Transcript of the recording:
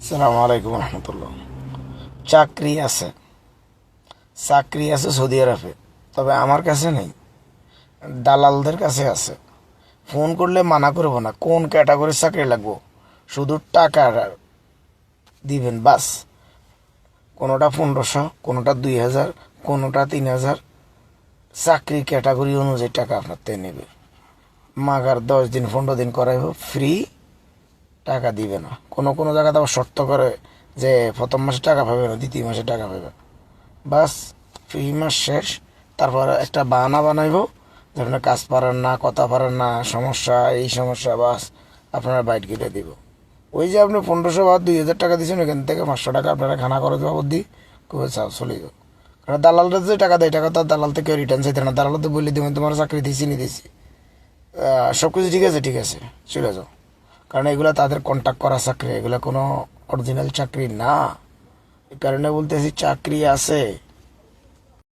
সালামু আলাইকুম রহমতুল্লাহ। চাকরি আছে, চাকরি আছে সৌদি আরবে, তবে আমার কাছে নেই, দালালদের কাছে আছে। ফোন করলে মানা করবো না, কোন ক্যাটাগরির চাকরি লাগবো, শুধু টাকা দিবেন বাস। কোনোটা 1500, কোনোটা 2000, কোনোটা 3000। চাকরি ক্যাটাগরি অনুযায়ী টাকা আপনার তে নেবে। মাগার 10 দিন 15 দিন করাইব, ফ্রি, টাকা দিবে না। কোনো কোনো জায়গাতে আবার শর্ত করে যে প্রথম মাসে টাকা পাবে না, দ্বিতীয় মাসে টাকা পাবে। বাস, ফ্রি মাস শেষ। তারপর একটা বাহানা বানাইব, ধরেন কাজ পারেন না, কথা পারেন না, সমস্যা, এই সমস্যা, বাস আপনারা বাইট কেটে দিব। ওই যে আপনি 1500 বা 2000 টাকা দিয়েছেন, ওইখান থেকে 500 টাকা আপনারা খানা খরচ বাবদ দিই, খুব চাও চলে যাও। কারণ দালালরা যে টাকা দেয়, টাকা তো দালাল থেকে রিটার্ন চাইতে না, দালাল তো বলে দেবেন তোমার চাকরি দিয়েছি নি দিয়েছি, সব কিছু ঠিক আছে, ঠিক আছে, চলে যাও। কারণ এগুলো তাদের কন্ট্যাক্ট করা চাকরি, এগুলো কোনো অরিজিনাল চাকরি না। এই কারণে বলতেছি চাকরি আছে।